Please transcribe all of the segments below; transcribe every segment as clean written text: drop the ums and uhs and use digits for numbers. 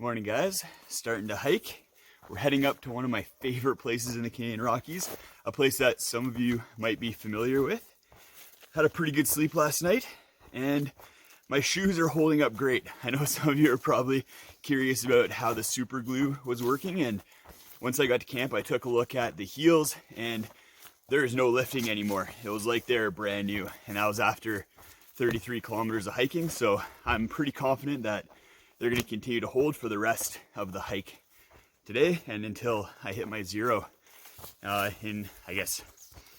Morning guys, starting to hike. We're heading up to one of my favorite places in the Canadian Rockies, a place that some of you might be familiar with. Had a pretty good sleep last night and my shoes are holding up great. I know some of you are probably curious about how the super glue was working, and once I got to camp I took a look at the heels and there is no lifting anymore. It was like they're brand new, and I was after 33 kilometers of hiking, so I'm pretty confident that they're going to continue to hold for the rest of the hike today and until I hit my zero in, I guess,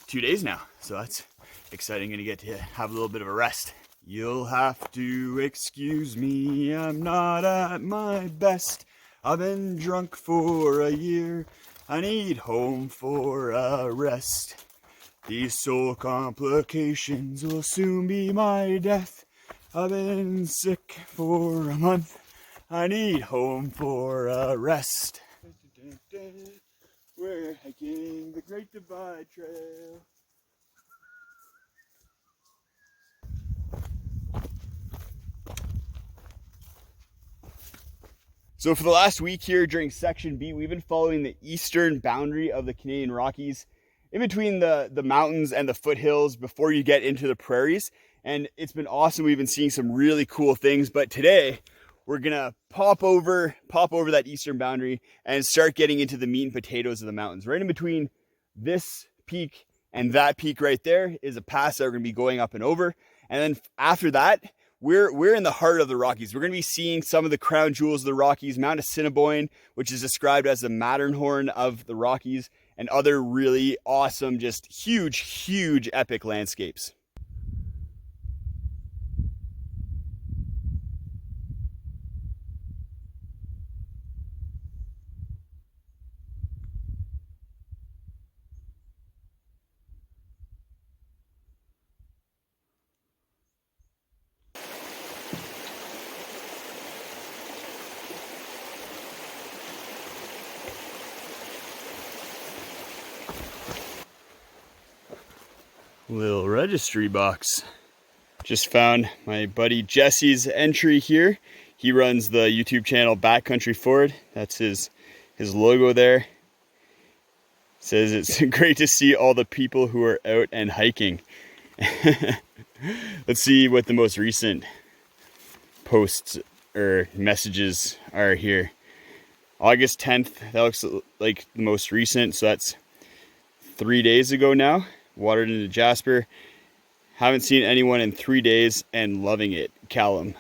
2 days now. So that's exciting. Going to get to have a little bit of a rest. You'll have to excuse me, I'm not at my best. I've been drunk for a year. I need home for a rest. These soul complications will soon be my death. I've been sick for a month. I need home for a rest. We're hiking the Great Divide Trail. So for the last week here during Section B, we've been following the eastern boundary of the Canadian Rockies, in between the mountains and the foothills before you get into the prairies. And it's been awesome. We've been seeing some really cool things, but today we're gonna pop over that eastern boundary and start getting into the meat and potatoes of the mountains. Right in between this peak and that peak right there is a pass that we're gonna be going up and over. And then after that, we're in the heart of the Rockies. We're gonna be seeing some of the crown jewels of the Rockies, Mount Assiniboine, which is described as the Matterhorn of the Rockies, and other really awesome, just huge epic landscapes. Little registry box. Just found my buddy Jesse's entry here. He runs the YouTube channel Backcountry Forward. That's his logo there. Says it's great to see all the people who are out and hiking. Let's see what the most recent posts or messages are here. August 10th, that looks like the most recent, so that's 3 days ago now. Watered into Jasper. Haven't seen anyone in 3 days and loving it, Callum.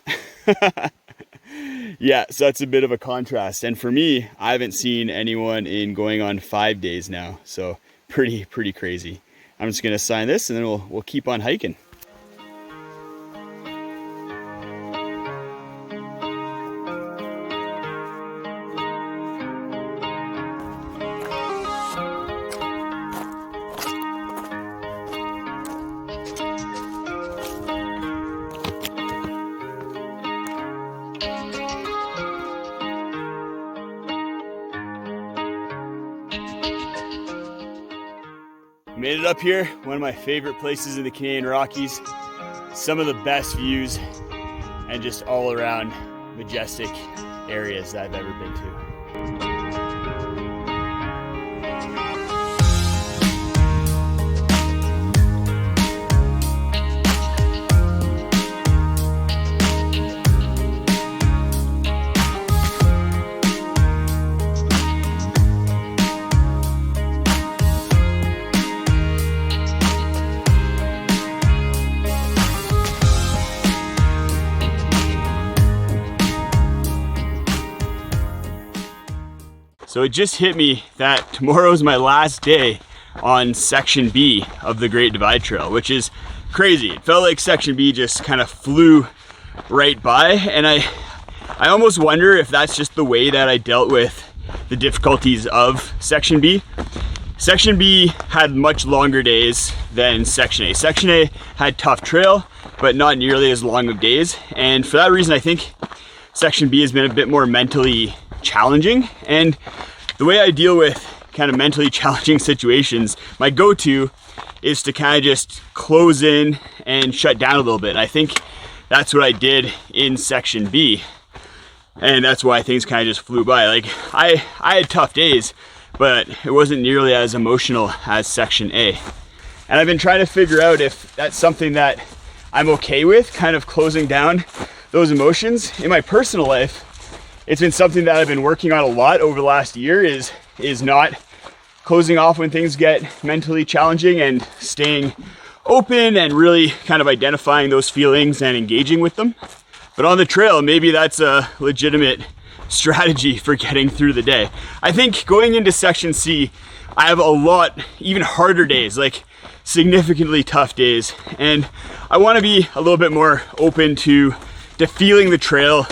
Yeah, so that's a bit of a contrast. And for me, I haven't seen anyone in going on 5 days now. So pretty crazy. I'm just gonna sign this and then we'll keep on hiking. Made it up here, one of my favorite places in the Canadian Rockies. Some of the best views and just all around majestic areas that I've ever been to. So it just hit me that tomorrow is my last day on Section B of the Great Divide Trail, which is crazy. It felt like Section B just kind of flew right by, and I almost wonder if that's just the way that I dealt with the difficulties of Section B. Section B had much longer days than Section A. Section A had tough trail, but not nearly as long of days, and for that reason I think Section B has been a bit more mentally challenging. And the way I deal with kind of mentally challenging situations, my go-to is to kind of just close in and shut down a little bit. And I think that's what I did in Section B. And that's why things kind of just flew by. Like I had tough days, but it wasn't nearly as emotional as section A. And I've been trying to figure out if that's something that I'm okay with, kind of closing down those emotions. In my personal life, it's been something that I've been working on a lot over the last year, is not closing off when things get mentally challenging and staying open and really kind of identifying those feelings and engaging with them. But on the trail, maybe that's a legitimate strategy for getting through the day. I think going into section C, I have a lot, even harder days, like significantly tough days. And I want to be a little bit more open to feeling the trail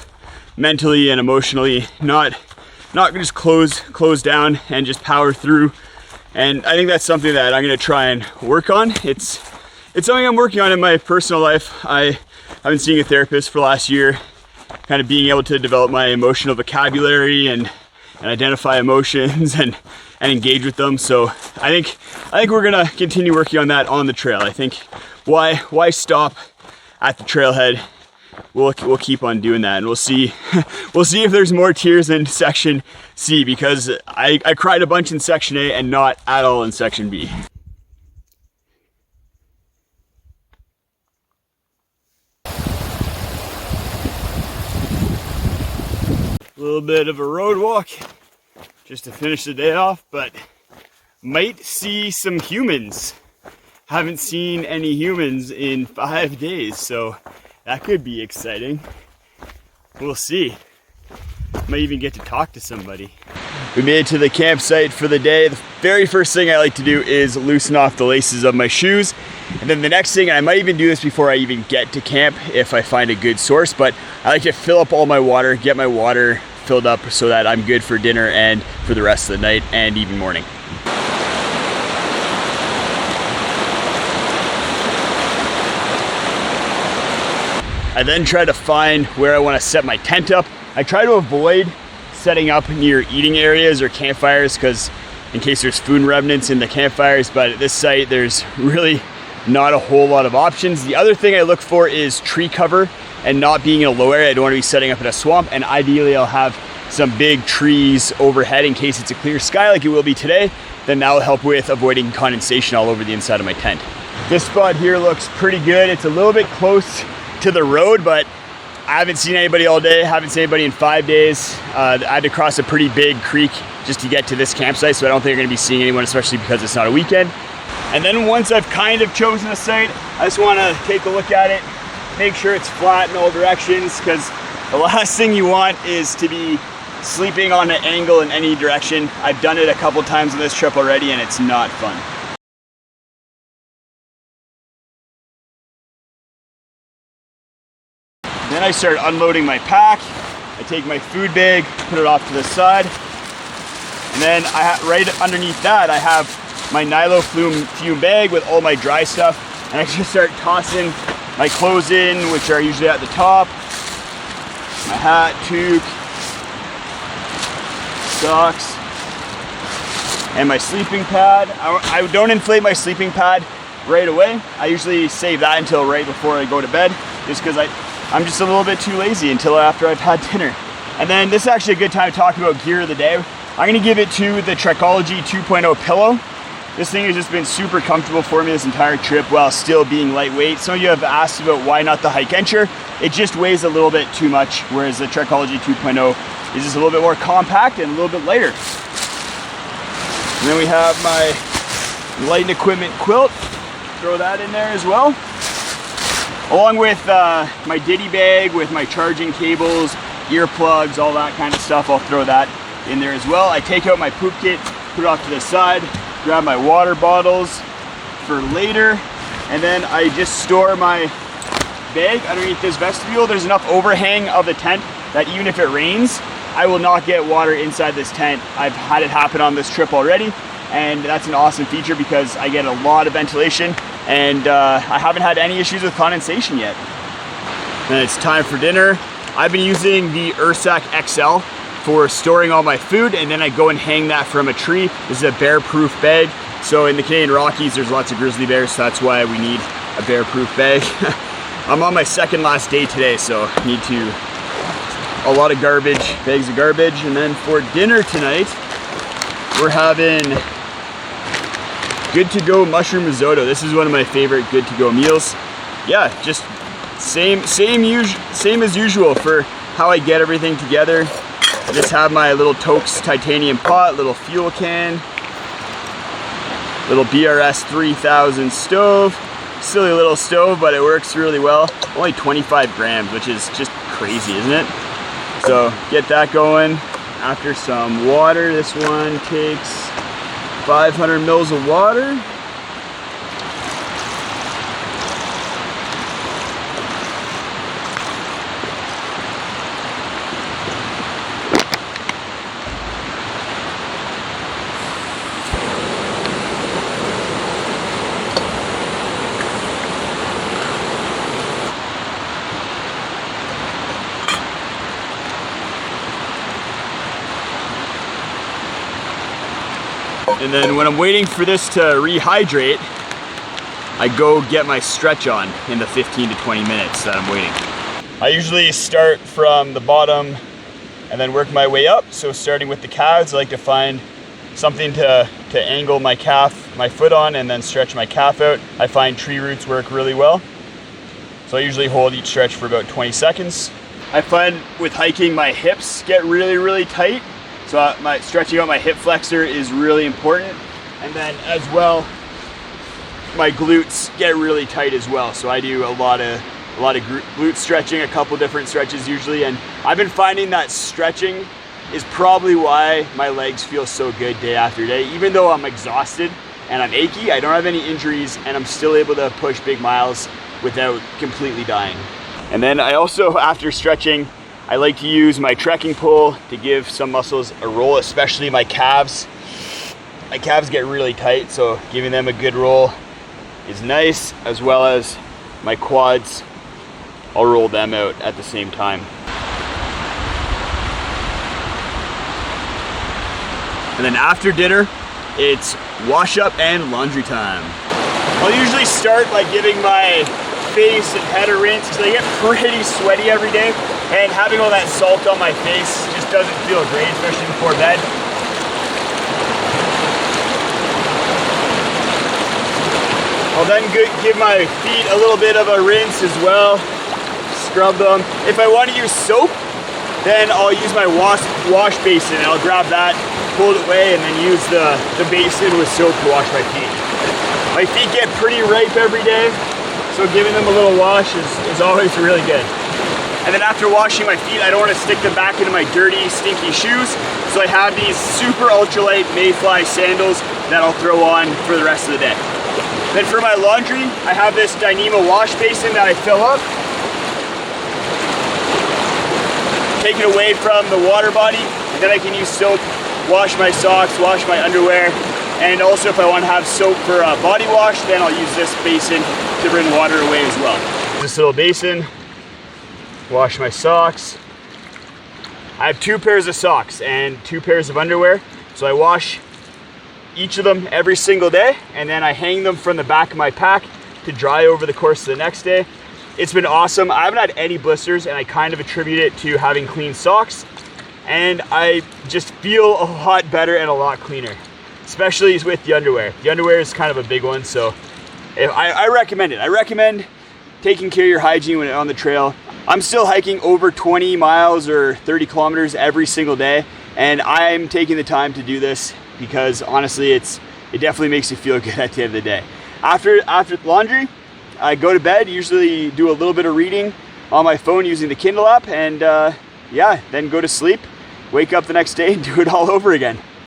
mentally and emotionally, not just close down and just power through. And I think that's something that I'm going to try and work on. It's something I'm working on in my personal life. I've been seeing a therapist for the last year, kind of being able to develop my emotional vocabulary and identify emotions and engage with them. So I think we're gonna continue working on that on the trail. I think why stop at the trailhead? We'll keep on doing that, and we'll see if there's more tears in section C, because I cried a bunch in section A and not at all in section B. A little bit of a road walk just to finish the day off, but might see some humans. Haven't seen any humans in 5 days, so that could be exciting. We'll see. Might even get to talk to somebody. We made it to the campsite for the day. The very first thing I like to do is loosen off the laces of my shoes. And then the next thing, and I might even do this before I even get to camp if I find a good source, but I like to fill up all my water, get my water filled up so that I'm good for dinner and for the rest of the night and even morning. I then try to find where I want to set my tent up. I try to avoid setting up near eating areas or campfires, because in case there's food remnants in the campfires, but at this site there's really not a whole lot of options. The other thing I look for is tree cover and not being in a low area. I don't want to be setting up in a swamp, and ideally I'll have some big trees overhead in case it's a clear sky like it will be today. Then that will help with avoiding condensation all over the inside of my tent. This spot here looks pretty good. It's a little bit close to the road, but I haven't seen anybody all day. Haven't seen anybody in 5 days. I had to cross a pretty big creek just to get to this campsite, so I don't think I'm going to be seeing anyone, especially because it's not a weekend. And then once I've kind of chosen a site, I just want to take a look at it, make sure it's flat in all directions, because the last thing you want is to be sleeping on an angle in any direction. I've done it a couple times on this trip already, and it's not fun. Then I start unloading my pack. I take my food bag, put it off to the side, and then right underneath that I have my Nilo fume bag with all my dry stuff, and I just start tossing my clothes in, which are usually at the top, my hat, toque, socks, and my sleeping pad. I don't inflate my sleeping pad right away. I usually save that until right before I go to bed, just because I'm just a little bit too lazy until after I've had dinner. And then this is actually a good time to talk about gear of the day. I'm gonna give it to the Trekology 2.0 pillow. This thing has just been super comfortable for me this entire trip while still being lightweight. Some of you have asked about why not the Hike Enture. It just weighs a little bit too much, whereas the Trekology 2.0 is just a little bit more compact and a little bit lighter. And then we have my light equipment quilt. Throw that in there as well. Along with my ditty bag with my charging cables, earplugs, all that kind of stuff. I'll throw that in there as well. I take out my poop kit, put it off to the side, grab my water bottles for later, and then I just store my bag underneath this vestibule. There's enough overhang of the tent that even if it rains, I will not get water inside this tent. I've had it happen on this trip already, and that's an awesome feature because I get a lot of ventilation, and I haven't had any issues with condensation yet. Then it's time for dinner. I've been using the Ursack XL for storing all my food, and then I go and hang that from a tree. This is a bear-proof bag. So in the Canadian Rockies, there's lots of grizzly bears, so that's why we need a bear-proof bag. I'm on my second last day today, so I need to a lot of garbage, bags of garbage. And then for dinner tonight, we're having good to go mushroom risotto. This is one of my favorite good to go meals. Yeah, just same as usual for how I get everything together. I just have my little Tokes titanium pot, little fuel can, little BRS 3000 stove. Silly little stove, but it works really well. Only 25 grams, which is just crazy, isn't it? So get that going. After some water, this one takes 500 mils of water. And then when I'm waiting for this to rehydrate, I go get my stretch on in the 15 to 20 minutes that I'm waiting. I usually start from the bottom and then work my way up. So starting with the calves, I like to find something to angle my foot on and then stretch my calf out. I find tree roots work really well. So I usually hold each stretch for about 20 seconds. I find with hiking, my hips get really tight. So stretching out my hip flexor is really important. And then as well, my glutes get really tight as well. So I do a lot of glute stretching, a couple different stretches usually. And I've been finding that stretching is probably why my legs feel so good day after day. Even though I'm exhausted and I'm achy, I don't have any injuries and I'm still able to push big miles without completely dying. And then I also, after stretching, I like to use my trekking pole to give some muscles a roll, especially my calves. My calves get really tight, so giving them a good roll is nice, as well as my quads. I'll roll them out at the same time. And then after dinner, it's wash up and laundry time. I'll usually start by giving my face and head a rinse because I get pretty sweaty every day. And having all that salt on my face just doesn't feel great, especially before bed. I'll then give my feet a little bit of a rinse as well. Scrub them. If I want to use soap, then I'll use my wash basin and I'll grab that, pull it away, and then use the basin with soap to wash my feet. My feet get pretty ripe every day, so giving them a little wash is always really good. And then after washing my feet, I don't want to stick them back into my dirty, stinky shoes. So I have these super ultralight Mayfly sandals that I'll throw on for the rest of the day. Then for my laundry, I have this Dyneema wash basin that I fill up. Take it away from the water body, and then I can use soap, wash my socks, wash my underwear. And also if I want to have soap for a body wash, then I'll use this basin to bring water away as well. This little basin. Wash my socks. I have 2 pairs of socks and 2 pairs of underwear. So I wash each of them every single day, and then I hang them from the back of my pack to dry over the course of the next day. It's been awesome. I haven't had any blisters, and I kind of attribute it to having clean socks. And I just feel a lot better and a lot cleaner, especially with the underwear. The underwear is kind of a big one, so I recommend it. I recommend taking care of your hygiene when on the trail. I'm still hiking over 20 miles or 30 kilometers every single day, and I'm taking the time to do this because honestly, it definitely makes you feel good at the end of the day. After laundry, I go to bed, usually do a little bit of reading on my phone using the Kindle app, and yeah, then go to sleep, wake up the next day and do it all over again.